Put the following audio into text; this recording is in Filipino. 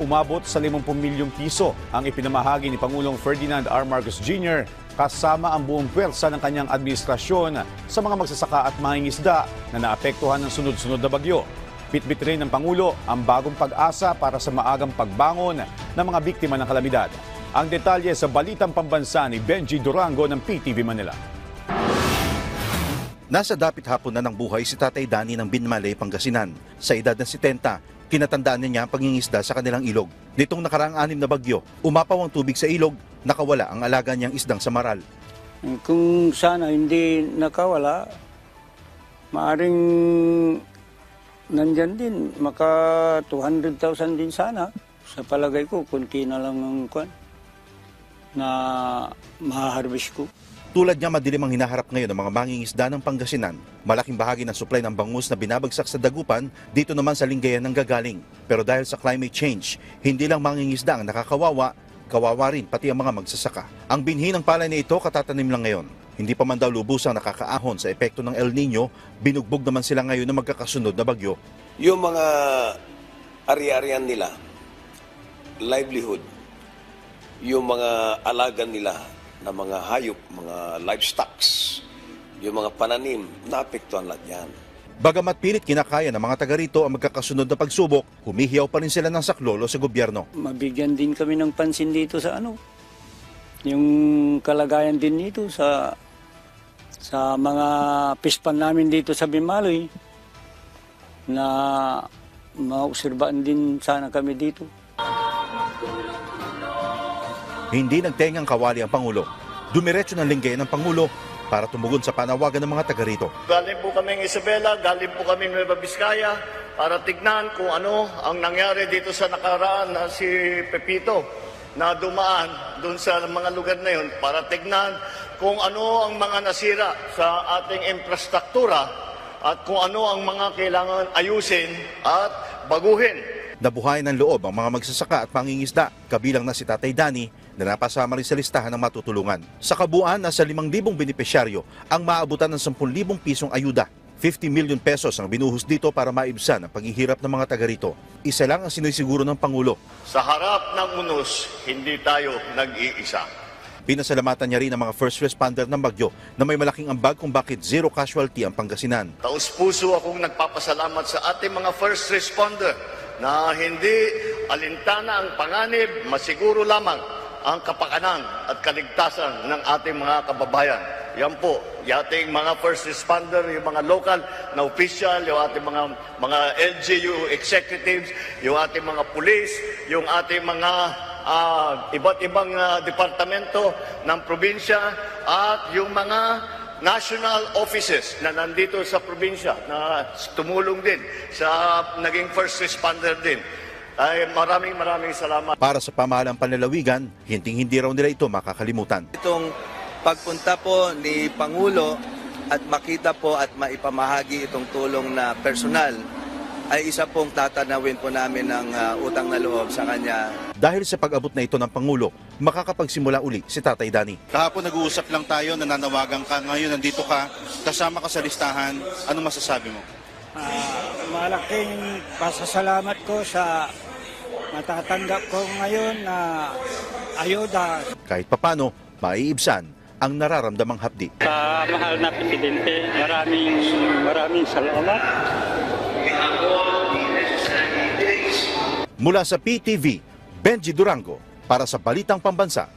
umabot sa 50 milyong piso ang ipinamahagi ni Pangulong Ferdinand R. Marcos Jr. kasama ang buong pwersa ng kanyang administrasyon sa mga magsasaka at mangingisda na naapektuhan ng sunod-sunod na bagyo. Bitbit rin ng Pangulo ang bagong pag-asa para sa maagang pagbangon ng mga biktima ng kalamidad. Ang detalye sa Balitang Pambansa ni Benji Durango ng PTV Manila. Nasa dapit hapon na ng buhay si Tatay Danny ng Binmalay, Pangasinan. Sa edad ng 70, kinatandaan niya ang pangingisda sa kanilang ilog. Nitong nakaraang 6 na bagyo, umapaw ang tubig sa ilog, nakawala ang alaga niyang isdang samaral. Kung sana hindi nakawala, maaring nandyan din, maka 200,000 din sana. Sa palagay ko, kunti na lang ang kwan na maharvest ko. Tulad niya, madilim ang hinaharap ngayon ng mga mangingisda ng Pangasinan. Malaking bahagi ng supply ng bangus na binabagsak sa dagupan, dito naman sa Lingayen ng gagaling. Pero dahil sa climate change, hindi lang mangingisda ang nakakawawa, kawawa rin pati ang mga magsasaka. Ang binhi ng palay na ito katatanim lang ngayon. Hindi pa man daw lubusang nakakaahon sa epekto ng El Nino, binugbog naman sila ngayon ng magkakasunod na bagyo. Yung mga ari-arian nila, livelihood, yung mga alaga nila na mga hayop, mga livestocks, yung mga pananim, naapektuhan lahat yan. Bagamat pilit kinakaya ng mga taga rito ang magkakasunod na pagsubok, humihiyaw pa rin sila ng saklolo sa gobyerno. Mabigyan din kami ng pansin dito sa yung kalagayan din dito sa mga pispan namin dito sa Binmalay na maobserbaan din sana kami dito. Hindi nagtengang kawali ang Pangulo. Dumiretso ng Lingayen ng Pangulo para tumugon sa panawagan ng mga taga rito. Galing po kami ng Isabela, galing po kami ng Nueva Vizcaya para tignan kung ano ang nangyari dito sa nakaraan na si Pepito na dumaan doon sa mga lugar na yun para tignan kung ano ang mga nasira sa ating infrastruktura at kung ano ang mga kailangan ayusin at baguhin. Nabuhayan ng loob ang mga magsasaka at mangingisda, kabilang na si Tatay Danny na napasama rin sa listahan ng matutulungan. Sa kabuuan, nasa 5,000 benepisyaryo ang maabutan ng 10,000 pisong ayuda. 50 million pesos ang binuhos dito para maibsan ang paghihirap ng mga taga rito. Isa lang ang sinisiguro ng Pangulo. Sa harap ng unos, hindi tayo nag-iisa. Pinasalamatan niya rin ang mga first responder ng bagyo na may malaking ambag kung bakit zero casualty ang Pangasinan. Taus-puso akong nagpapasalamat sa ating mga first responder na hindi alintana ang panganib, masiguro lamang ang kapakanan at kaligtasan ng ating mga kababayan. Yan po, yung ating mga first responder, yung mga local na official, yung ating mga LGU executives, yung ating mga police, yung ating mga iba't ibang departamento ng probinsya at yung mga national offices na nandito sa probinsya na tumulong din sa naging first responder din. Ay maraming salamat. Para sa pamahalang panlalawigan, hindi raw nila ito makakalimutan. Itong pagpunta po ni Pangulo at makita po at maipamahagi itong tulong na personal ay isa pong tatanawin po namin ng utang na loob sa kanya. Dahil sa pag-abot na ito ng Pangulo, makakapagsimula uli si Tatay Danny. Kahapon nag-uusap lang tayo, nananawagan ka, ngayon nandito ka, kasama ka sa listahan, ano masasabi mo? Malaking pasasalamat ko sa matatanggap ko ngayon na ayuda. Kahit papano, maiibsan ang nararamdamang hapdi. Sa mahal na Presidente, maraming salamat. Mula sa PTV, Benji Durango para sa Balitang Pambansa.